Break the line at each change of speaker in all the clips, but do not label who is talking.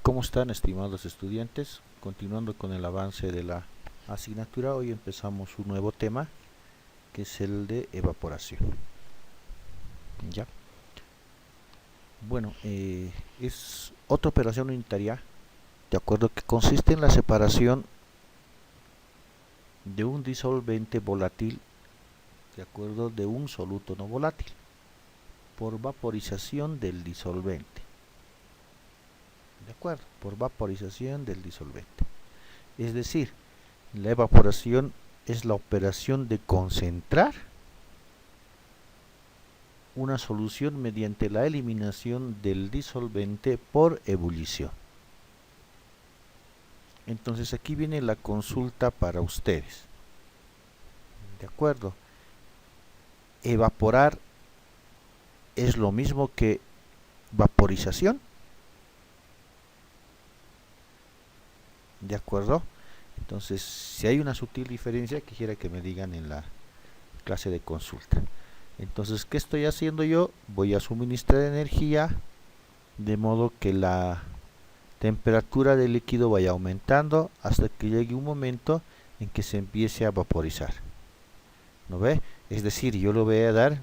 ¿Cómo están, estimados estudiantes? Continuando con el avance de la asignatura, hoy empezamos un nuevo tema que es el de evaporación. ¿Ya? Bueno, es otra operación unitaria, de acuerdo, que consiste en la separación de un disolvente volátil, de acuerdo, de un soluto no volátil, por vaporización del disolvente. ¿De acuerdo? Por vaporización del disolvente. Es decir, la evaporación es la operación de concentrar una solución mediante la eliminación del disolvente por ebullición. Entonces aquí viene la consulta para ustedes. ¿De acuerdo? Evaporar es lo mismo que vaporización. ¿De acuerdo? Entonces, si hay una sutil diferencia, quisiera que me digan en la clase de consulta. Entonces, ¿qué estoy haciendo yo? Voy a suministrar energía de modo que la temperatura del líquido vaya aumentando hasta que llegue un momento en que se empiece a vaporizar. ¿No ve? Es decir, yo le voy a dar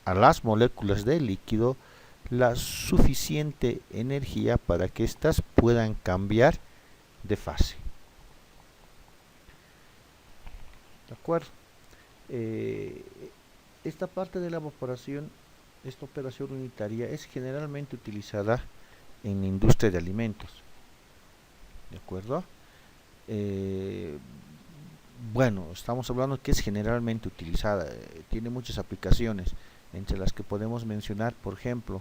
a las moléculas del líquido la suficiente energía para que éstas puedan cambiar de fase. ¿De acuerdo? Esta parte de la evaporación, esta operación unitaria, es generalmente utilizada en la industria de alimentos. ¿De acuerdo? Bueno, estamos hablando que es generalmente utilizada, tiene muchas aplicaciones, entre las que podemos mencionar, por ejemplo,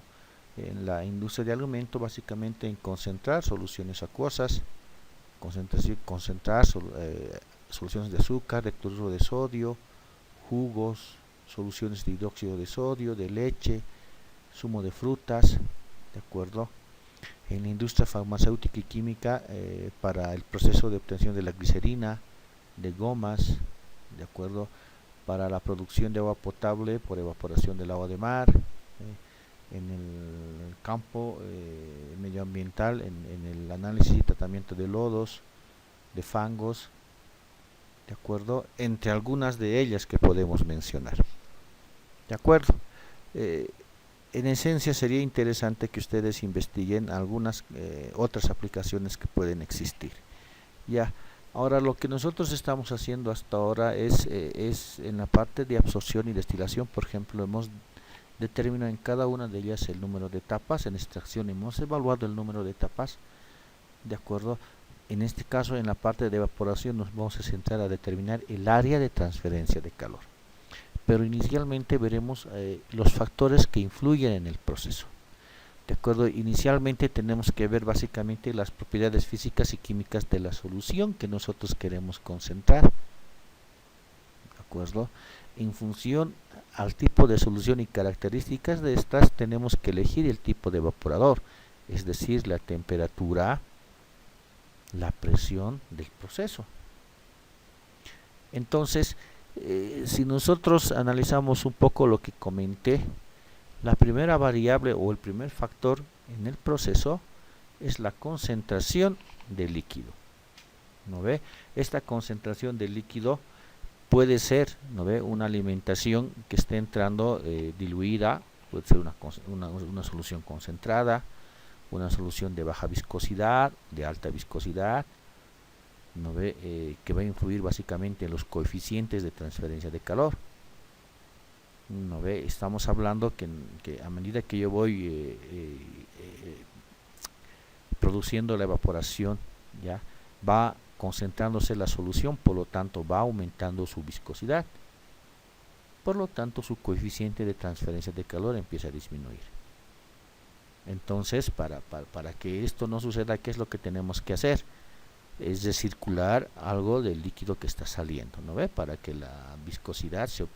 en la industria de alimentos, básicamente en concentrar soluciones acuosas, concentrar soluciones de azúcar, de cloruro de sodio, jugos, soluciones de hidróxido de sodio, de leche, zumo de frutas, ¿de acuerdo? En la industria farmacéutica y química, para el proceso de obtención de la glicerina, de gomas, ¿de acuerdo? Para la producción de agua potable por evaporación del agua de mar, en el campo medioambiental, en el análisis y tratamiento de lodos, de fangos, ¿de acuerdo? Entre algunas de ellas que podemos mencionar. ¿De acuerdo? En esencia sería interesante que ustedes investiguen algunas otras aplicaciones que pueden existir. Ya, ahora lo que nosotros estamos haciendo hasta ahora es en la parte de absorción y destilación, por ejemplo, hemos determinado en cada una de ellas el número de etapas. En extracción hemos evaluado el número de etapas, ¿de acuerdo? En este caso, en la parte de evaporación nos vamos a centrar a determinar el área de transferencia de calor. Pero inicialmente veremos los factores que influyen en el proceso. ¿De acuerdo? Inicialmente tenemos que ver básicamente las propiedades físicas y químicas de la solución que nosotros queremos concentrar. ¿De acuerdo? En función al tipo de solución y características de estas, tenemos que elegir el tipo de evaporador, es decir, la temperatura, la presión del proceso. Entonces, si nosotros analizamos un poco lo que comenté, la primera variable o el primer factor en el proceso es la concentración del líquido. ¿No ve? Esta concentración del líquido puede ser, ¿no ve?, una alimentación que esté entrando diluida, puede ser una solución concentrada, una solución de baja viscosidad, de alta viscosidad, ¿no ve?, que va a influir básicamente en los coeficientes de transferencia de calor. ¿No ve? Estamos hablando que a medida que yo voy produciendo la evaporación, ya va concentrándose la solución, por lo tanto va aumentando su viscosidad, por lo tanto su coeficiente de transferencia de calor empieza a disminuir. Entonces, para que esto no suceda, ¿qué es lo que tenemos que hacer? Es de circular algo del líquido que está saliendo, ¿no ve? Para que la viscosidad se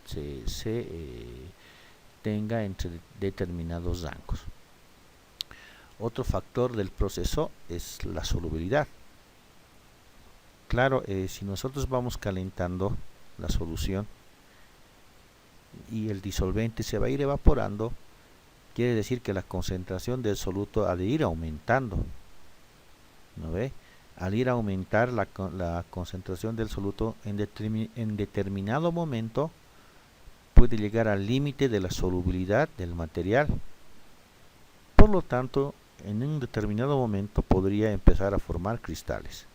tenga entre determinados rangos. Otro factor del proceso es la solubilidad. Claro, si nosotros vamos calentando la solución y el disolvente se va a ir evaporando, quiere decir que la concentración del soluto ha de ir aumentando. ¿no ve? Al ir a aumentar la concentración del soluto en determinado momento, puede llegar al límite de la solubilidad del material. Por lo tanto, en un determinado momento podría empezar a formar cristales.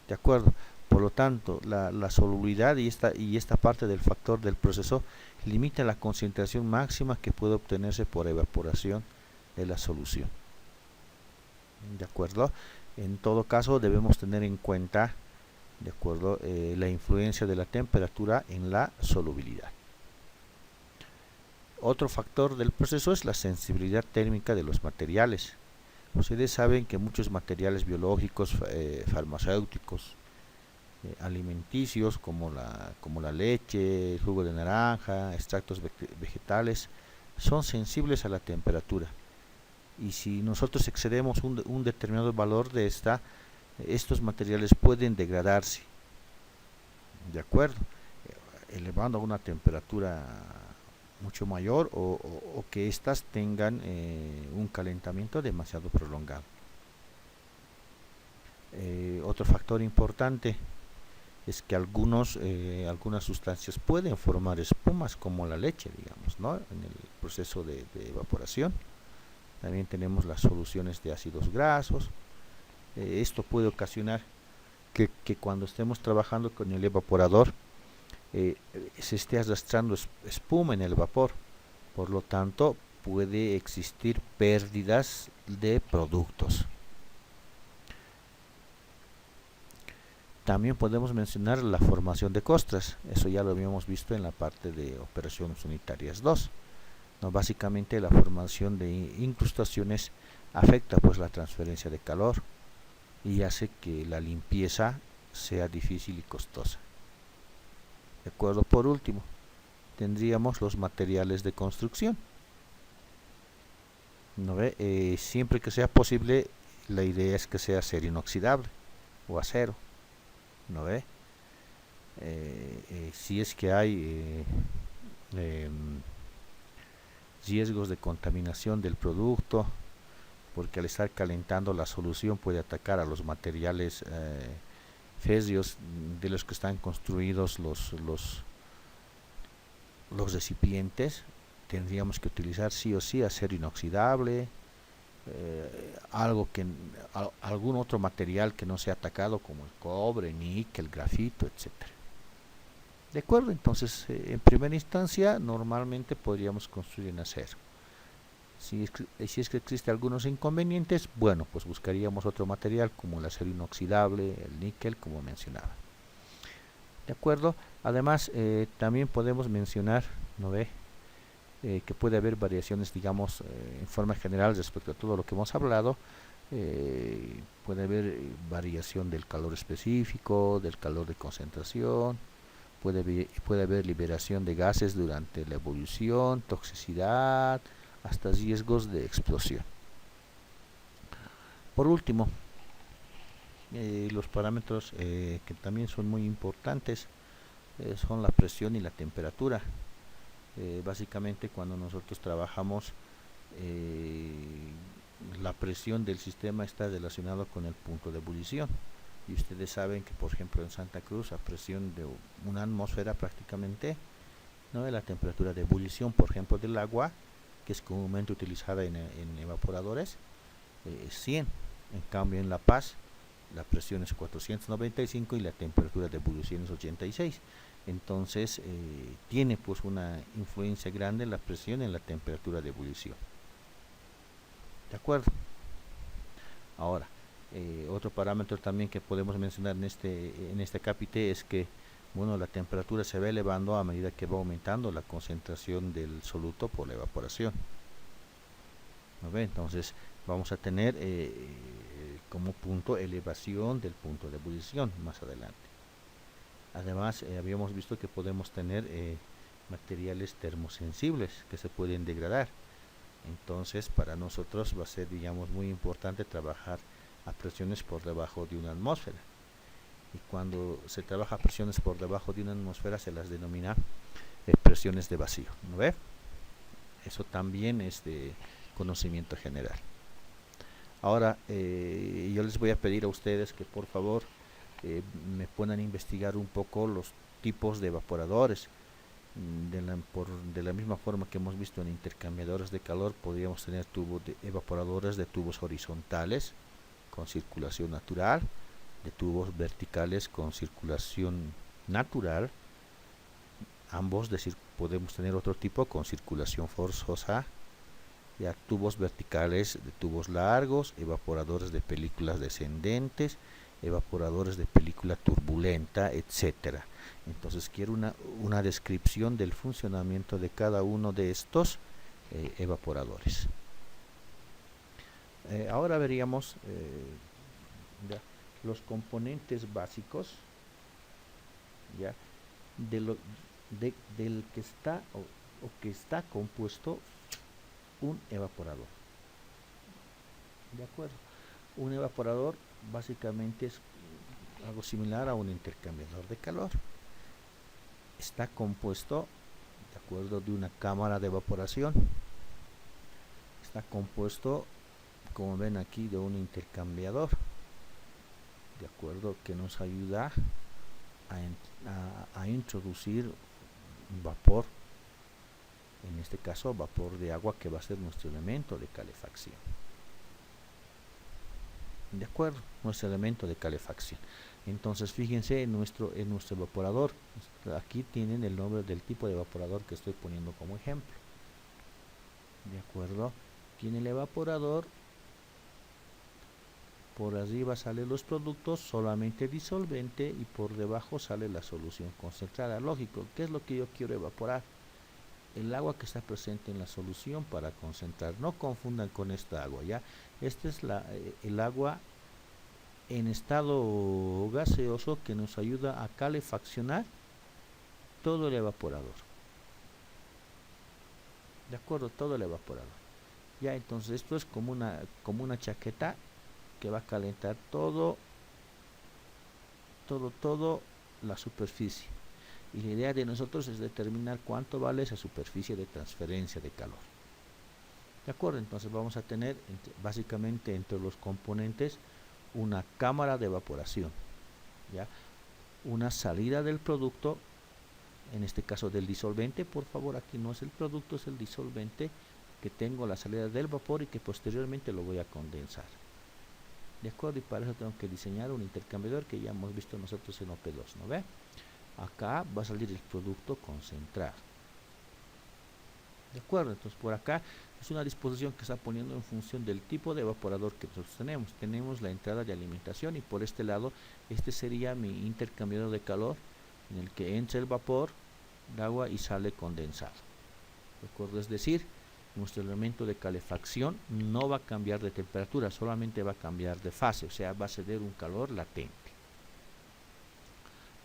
¿De acuerdo? Por lo tanto, la solubilidad y esta parte del factor del proceso limita la concentración máxima que puede obtenerse por evaporación de la solución. ¿De acuerdo? En todo caso, debemos tener en cuenta, ¿de acuerdo?, la influencia de la temperatura en la solubilidad. Otro factor del proceso es la sensibilidad térmica de los materiales. Ustedes saben que muchos materiales biológicos, farmacéuticos, alimenticios como la leche, el jugo de naranja, extractos vegetales, son sensibles a la temperatura. Y si nosotros excedemos un determinado valor de estos materiales pueden degradarse, ¿de acuerdo?, elevando a una temperatura mucho mayor o que éstas tengan un calentamiento demasiado prolongado. Otro factor importante es que algunas sustancias pueden formar espumas, como la leche, digamos, ¿no?, en el proceso de evaporación. También tenemos las soluciones de ácidos grasos. Esto puede ocasionar que cuando estemos trabajando con el evaporador se esté arrastrando espuma en el vapor. Por lo tanto, puede existir pérdidas de productos. También podemos mencionar la formación de costras. Eso ya lo habíamos visto en la parte de operaciones unitarias 2. ¿No? Básicamente la formación de incrustaciones afecta pues la transferencia de calor y hace que la limpieza sea difícil y costosa. De acuerdo. Por último, tendríamos los materiales de construcción. ¿No ve? Siempre que sea posible, la idea es que sea acero inoxidable o acero. ¿No ve? Si es que hay riesgos de contaminación del producto, porque al estar calentando la solución puede atacar a los materiales férreos de los que están construidos los recipientes, tendríamos que utilizar sí o sí acero inoxidable, algún otro material que no sea atacado, como el cobre, níquel, grafito, etcétera. De acuerdo. Entonces, en primera instancia, normalmente podríamos construir en acero. Si es que existe algunos inconvenientes, bueno, pues buscaríamos otro material como el acero inoxidable, el níquel, como mencionaba. De acuerdo. Además, también podemos mencionar, ¿no ve?, que puede haber variaciones, digamos, en forma general respecto a todo lo que hemos hablado. Puede haber variación del calor específico, del calor de concentración, puede haber liberación de gases durante la evolución, toxicidad, hasta riesgos de explosión. Por último, los parámetros que también son muy importantes son la presión y la temperatura. Básicamente, cuando nosotros trabajamos, la presión del sistema está relacionado con el punto de ebullición. Y ustedes saben que, por ejemplo, en Santa Cruz, a presión de una atmósfera prácticamente, ¿no?, la temperatura de ebullición, por ejemplo, del agua, que es comúnmente utilizada en evaporadores, es 100. En cambio, en La Paz, la presión es 495 y la temperatura de ebullición es 86. Entonces, tiene pues una influencia grande la presión en la temperatura de ebullición. ¿De acuerdo? Ahora, otro parámetro también que podemos mencionar en este capítulo es que, bueno, la temperatura se va elevando a medida que va aumentando la concentración del soluto por la evaporación. ¿No ve? Entonces vamos a tener como punto elevación del punto de ebullición más adelante. Además, habíamos visto que podemos tener materiales termosensibles que se pueden degradar. Entonces, para nosotros va a ser, digamos, muy importante trabajar a presiones por debajo de una atmósfera. Y cuando se trabaja a presiones por debajo de una atmósfera se las denomina presiones de vacío. ¿No ve? Eso también es de conocimiento general. Ahora, yo les voy a pedir a ustedes que por favor me puedan investigar un poco los tipos de evaporadores. De la misma forma que hemos visto en intercambiadores de calor, podríamos tener evaporadores de tubos horizontales con circulación natural, de tubos verticales con circulación natural, ambos podemos tener otro tipo con circulación forzosa, ya tubos verticales de tubos largos, evaporadores de películas descendentes, evaporadores de película turbulenta, etcétera. Entonces quiero una descripción del funcionamiento de cada uno de estos evaporadores. Ahora veríamos ya, los componentes básicos ya, del que está o que está compuesto un evaporador. ¿De acuerdo? Un evaporador básicamente es algo similar a un intercambiador de calor. Está compuesto, de acuerdo, de una cámara de evaporación. Está compuesto, como ven aquí, de un intercambiador, de acuerdo, que nos ayuda a introducir vapor, en este caso vapor de agua, que va a ser nuestro elemento de calefacción. De acuerdo, nuestro elemento de calefacción. Entonces fíjense en nuestro evaporador, aquí tienen el nombre del tipo de evaporador que estoy poniendo como ejemplo. De acuerdo, tiene el evaporador, por arriba salen los productos solamente disolvente y por debajo sale la solución concentrada. Lógico, ¿qué es lo que yo quiero evaporar? El agua que está presente en la solución para concentrar. No confundan con esta agua, ¿ya? Esta es el agua en estado gaseoso que nos ayuda a calefaccionar todo el evaporador. De acuerdo, todo el evaporador. Ya, entonces esto es como una chaqueta que va a calentar todo la superficie. Y la idea de nosotros es determinar cuánto vale esa superficie de transferencia de calor. De acuerdo, entonces vamos a tener básicamente entre los componentes una cámara de evaporación, ¿ya? Una salida del producto, en este caso del disolvente. Por favor, aquí no es el producto, es el disolvente, que tengo la salida del vapor y que posteriormente lo voy a condensar. De acuerdo, y para eso tengo que diseñar un intercambiador que ya hemos visto nosotros en OP2, ¿no ve? Acá va a salir el producto concentrado. De acuerdo, entonces por acá es una disposición que está poniendo en función del tipo de evaporador que nosotros tenemos. Tenemos la entrada de alimentación y por este lado, este sería mi intercambiador de calor, en el que entra el vapor de agua y sale condensado. De acuerdo, es decir, nuestro elemento de calefacción no va a cambiar de temperatura, solamente va a cambiar de fase, o sea, va a ceder un calor latente.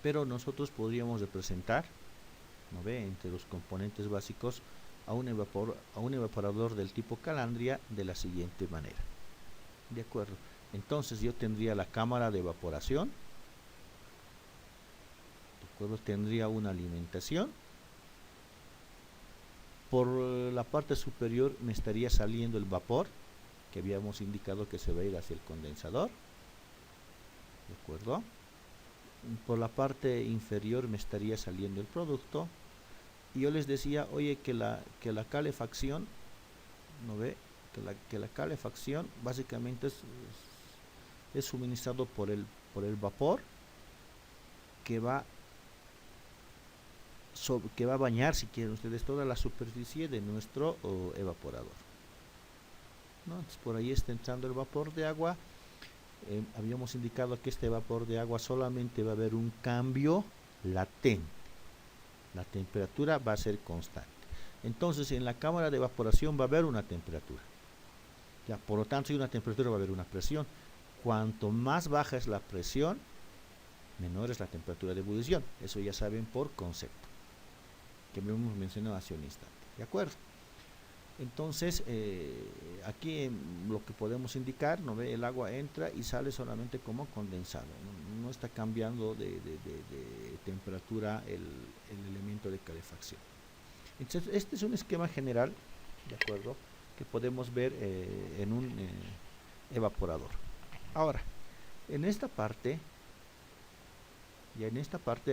Pero nosotros podríamos representar, ¿no ve?, entre los componentes básicos a un evaporador del tipo calandria de la siguiente manera. De acuerdo, entonces yo tendría la cámara de evaporación, de acuerdo, tendría una alimentación. Por la parte superior me estaría saliendo el vapor, que habíamos indicado que se va a ir hacia el condensador. ¿De acuerdo? Por la parte inferior me estaría saliendo el producto. Y yo les decía, oye, que la calefacción, ¿no ve? Que la calefacción básicamente es suministrado por el vapor que va a bañar, si quieren ustedes, toda la superficie de nuestro evaporador, ¿no? Entonces por ahí está entrando el vapor de agua. Habíamos indicado que este vapor de agua solamente va a haber un cambio latente, la temperatura va a ser constante. Entonces en la cámara de evaporación va a haber una temperatura, ya, por lo tanto si hay una temperatura va a haber una presión. Cuanto más baja es la presión, menor es la temperatura de ebullición. Eso ya saben por concepto, que hemos mencionado hace un instante. ¿De acuerdo? Entonces, aquí lo que podemos indicar, ¿no ve? El agua entra y sale solamente como condensado, no está cambiando de temperatura el elemento de calefacción. Entonces, este es un esquema general, ¿de acuerdo?, que podemos ver en evaporador. Ahora, en esta parte,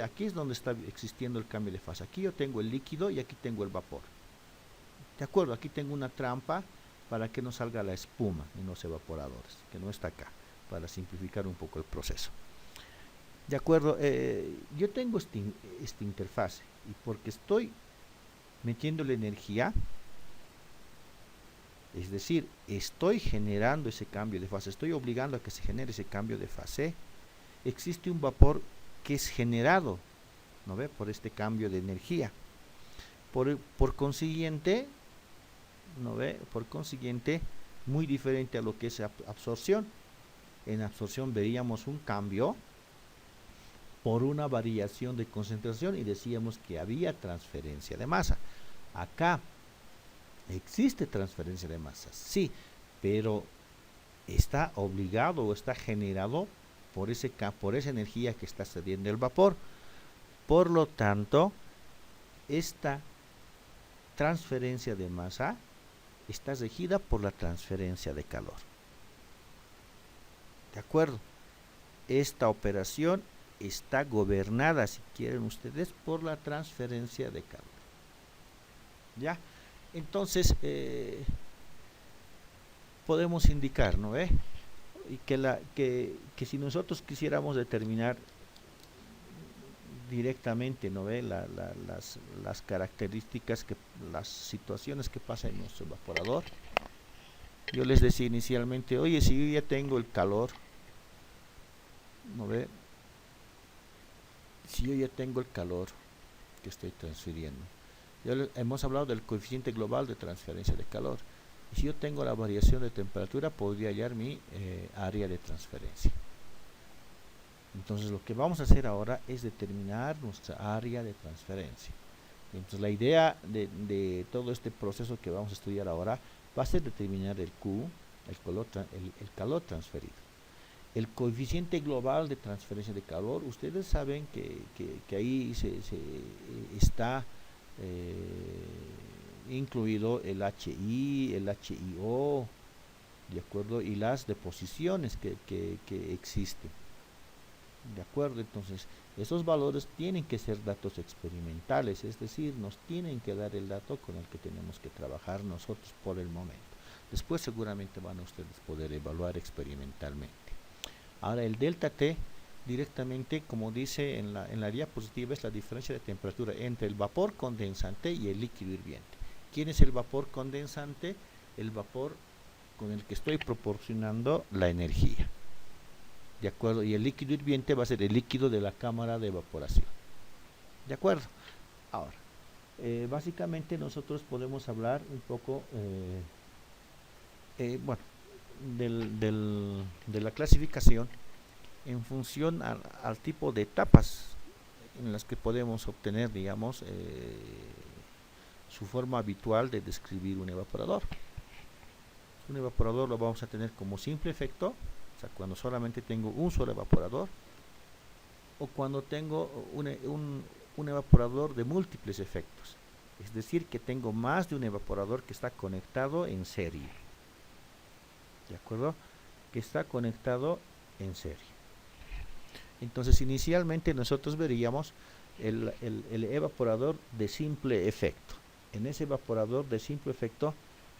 aquí es donde está existiendo el cambio de fase. Aquí yo tengo el líquido y aquí tengo el vapor. De acuerdo, aquí tengo una trampa para que no salga la espuma en los evaporadores, que no está acá, para simplificar un poco el proceso. De acuerdo, yo tengo esta interfase y porque estoy metiendo la energía, es decir, estoy generando ese cambio de fase, estoy obligando a que se genere ese cambio de fase, existe un vapor que es generado, ¿no ve?, por este cambio de energía. Por consiguiente, ¿no ve?, por consiguiente, muy diferente a lo que es absorción. En absorción veríamos un cambio por una variación de concentración y decíamos que había transferencia de masa. Acá existe transferencia de masa, sí, pero está obligado o está generado por esa energía que está cediendo el vapor. Por lo tanto, esta transferencia de masa está regida por la transferencia de calor. ¿De acuerdo? Esta operación está gobernada, si quieren ustedes, por la transferencia de calor. ¿Ya? Entonces, podemos indicar, ¿no ve? Y que si nosotros quisiéramos determinar directamente, ¿no ve?, las características, las situaciones que pasan en nuestro evaporador, yo les decía inicialmente, oye, si yo ya tengo el calor, ¿no ve?, si yo ya tengo el calor que estoy transfiriendo, hemos hablado del coeficiente global de transferencia de calor, y si yo tengo la variación de temperatura, podría hallar mi área de transferencia. Entonces lo que vamos a hacer ahora es determinar nuestra área de transferencia. Entonces la idea de todo este proceso que vamos a estudiar ahora va a ser determinar el Q, el calor transferido. El coeficiente global de transferencia de calor, ustedes saben que ahí está incluido el HI, el HIO, ¿de acuerdo?, y las deposiciones que existen. ¿De acuerdo? Entonces, esos valores tienen que ser datos experimentales, es decir, nos tienen que dar el dato con el que tenemos que trabajar nosotros por el momento. Después seguramente van a ustedes poder evaluar experimentalmente. Ahora, el delta T, directamente, como dice en la diapositiva, es la diferencia de temperatura entre el vapor condensante y el líquido hirviente. ¿Quién es el vapor condensante? El vapor con el que estoy proporcionando la energía. ¿De acuerdo? Y el líquido hirviente va a ser el líquido de la cámara de evaporación. ¿De acuerdo? Ahora, básicamente nosotros podemos hablar un poco, bueno, de la clasificación en función al tipo de etapas en las que podemos obtener, digamos, su forma habitual de describir un evaporador. Un evaporador lo vamos a tener como simple efecto, o sea, cuando solamente tengo un solo evaporador, o cuando tengo un evaporador de múltiples efectos, es decir, que tengo más de un evaporador que está conectado en serie. ¿De acuerdo? Que está conectado en serie. Entonces, inicialmente nosotros veríamos el evaporador de simple efecto. En ese evaporador de simple efecto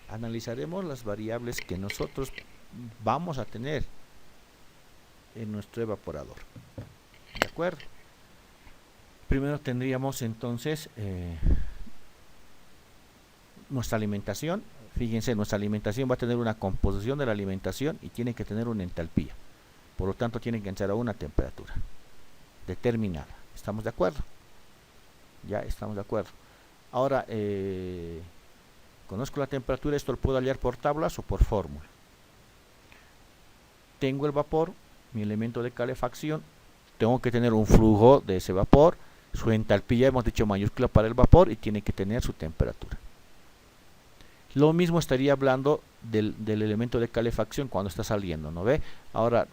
analizaremos las variables que nosotros vamos a tener en nuestro evaporador. ¿De acuerdo? Primero tendríamos entonces nuestra alimentación. Fíjense, nuestra alimentación va a tener una composición de la alimentación y tiene que tener una entalpía. Por lo tanto, tiene que entrar a una temperatura determinada. ¿Estamos de acuerdo? Ya estamos de acuerdo. Ahora, conozco la temperatura, esto lo puedo hallar por tablas o por fórmula. Tengo el vapor, mi elemento de calefacción, tengo que tener un flujo de ese vapor, su entalpía hemos dicho mayúscula para el vapor y tiene que tener su temperatura. Lo mismo estaría hablando del elemento de calefacción cuando está saliendo, ¿no ve? Ahora,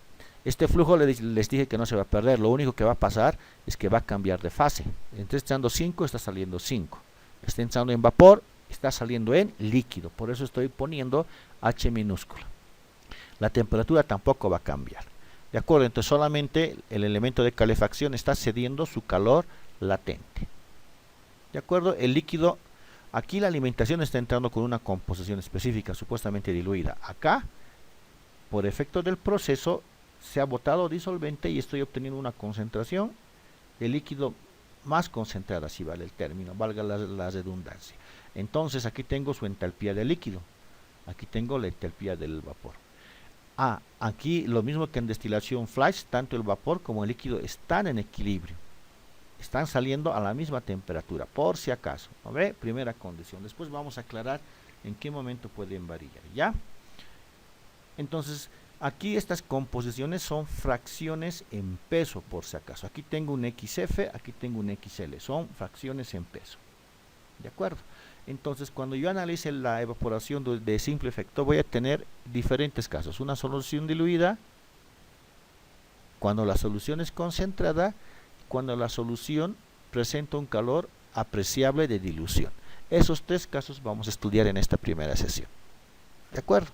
este flujo les dije que no se va a perder, lo único que va a pasar es que va a cambiar de fase. Está entrando 5, está saliendo 5. Está entrando en vapor, está saliendo en líquido, por eso estoy poniendo H minúscula. la temperatura tampoco va a cambiar. ¿De acuerdo? Entonces solamente el elemento de calefacción está cediendo su calor latente. ¿De acuerdo? El líquido, aquí la alimentación está entrando con una composición específica, supuestamente diluida. Acá, por efecto del proceso, se ha botado disolvente y estoy obteniendo una concentración de líquido más concentrada, si vale el término, valga la redundancia. Entonces aquí tengo su entalpía de líquido, aquí tengo la entalpía del vapor. Aquí lo mismo que en destilación flash, tanto el vapor como el líquido están en equilibrio, están saliendo a la misma temperatura, por si acaso, ¿no ve? Primera condición. Después vamos a aclarar en qué momento pueden variar, ¿ya? Entonces, aquí estas composiciones son fracciones en peso, por si acaso. Aquí tengo un XF, aquí tengo un XL, son fracciones en peso, ¿de acuerdo? Entonces, cuando yo analice la evaporación de simple efecto, voy a tener diferentes casos. Una solución diluida, cuando la solución es concentrada, cuando la solución presenta un calor apreciable de dilución. Esos tres casos vamos a estudiar en esta primera sesión. ¿De acuerdo?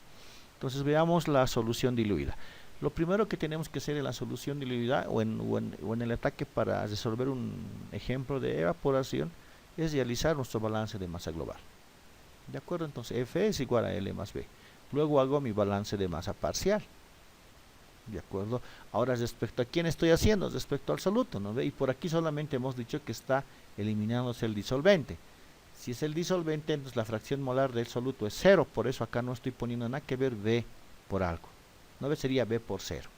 Entonces veamos la solución diluida. Lo primero que tenemos que hacer en la solución diluida o en el ataque para resolver un ejemplo de evaporación es realizar nuestro balance de masa global. ¿De acuerdo? Entonces F es igual a L más B. Luego hago mi balance de masa parcial. ¿De acuerdo? Ahora respecto a quién estoy haciendo, respecto al soluto, ¿no ve? Y por aquí solamente hemos dicho que está eliminándose el disolvente. Si es el disolvente, entonces la fracción molar del soluto es 0, por eso acá no estoy poniendo nada que ver B por algo. ¿No ve? Sería B por 0.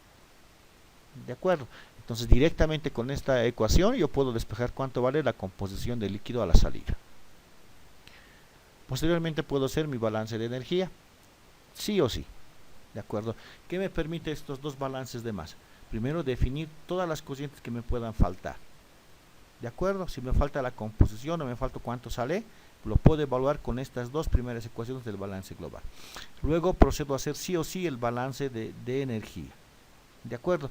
¿De acuerdo? Entonces directamente con esta ecuación yo puedo despejar cuánto vale la composición del líquido a la salida. Posteriormente puedo hacer mi balance de energía, sí o sí. ¿De acuerdo? ¿Qué me permite estos dos balances de masa? Primero, definir todas las cocientes que me puedan faltar. ¿De acuerdo? Si me falta la composición o me falta cuánto sale, lo puedo evaluar con estas dos primeras ecuaciones del balance global. Luego procedo a hacer sí o sí el balance de energía. ¿De acuerdo?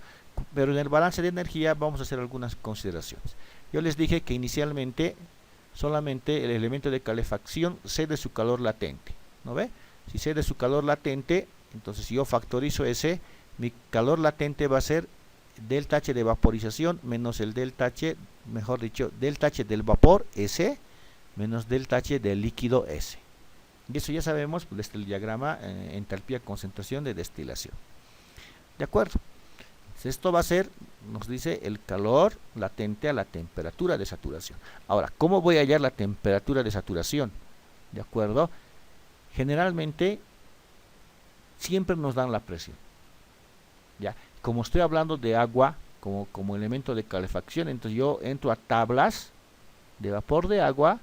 Pero en el balance de energía vamos a hacer algunas consideraciones. Yo les dije que inicialmente solamente el elemento de calefacción cede su calor latente. ¿No ve? Si cede su calor latente, entonces si yo factorizo ese, mi calor latente va a ser delta H de vaporización menos el delta H, mejor dicho, delta H del vapor S menos delta H del líquido S. Y eso ya sabemos desde el diagrama entalpía concentración de destilación. ¿De acuerdo? Entonces esto va a ser, nos dice, el calor latente a la temperatura de saturación. Ahora, ¿cómo voy a hallar la temperatura de saturación? ¿De acuerdo? Generalmente siempre nos dan la presión. ¿Ya? Como estoy hablando de agua como elemento de calefacción, entonces yo entro a tablas de vapor de agua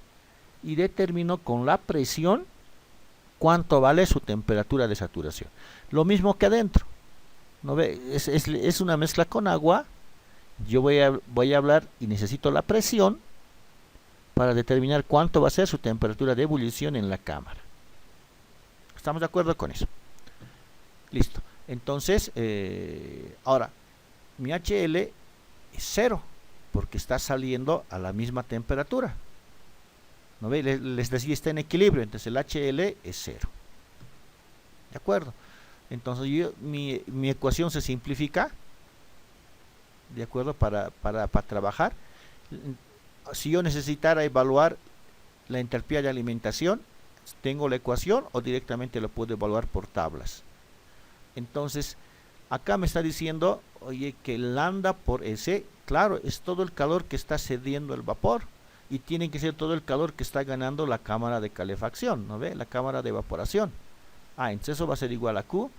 y determino con la presión cuánto vale su temperatura de saturación. Lo mismo que adentro. ¿No ve? Es una mezcla con agua. Yo voy a hablar y necesito la presión para determinar cuánto va a ser su temperatura de ebullición en la cámara. ¿Estamos de acuerdo con eso? Listo. Entonces, ahora, mi HL es 0, porque está saliendo a la misma temperatura. ¿No ve? Les decía, está en equilibrio, entonces el HL es 0. ¿De acuerdo? Entonces mi ecuación se simplifica, ¿de acuerdo? Para trabajar. Si yo necesitara evaluar la entalpía de alimentación, tengo la ecuación o directamente lo puedo evaluar por tablas. Entonces, acá me está diciendo, oye, que lambda por S, claro, es todo el calor que está cediendo el vapor y tiene que ser todo el calor que está ganando la cámara de calefacción, ¿no ve? La cámara de evaporación. Entonces eso va a ser igual a Q.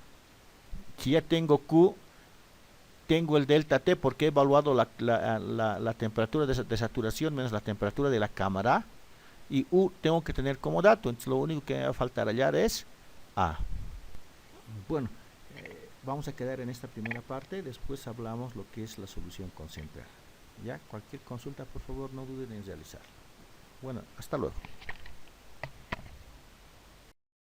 Si ya tengo Q, tengo el delta T porque he evaluado la temperatura de saturación menos la temperatura de la cámara. Y U tengo que tener como dato, entonces lo único que me va a faltar hallar es A. Bueno, vamos a quedar en esta primera parte, después hablamos lo que es la solución concentrada. Ya, cualquier consulta por favor no duden en realizarla. Bueno, hasta luego.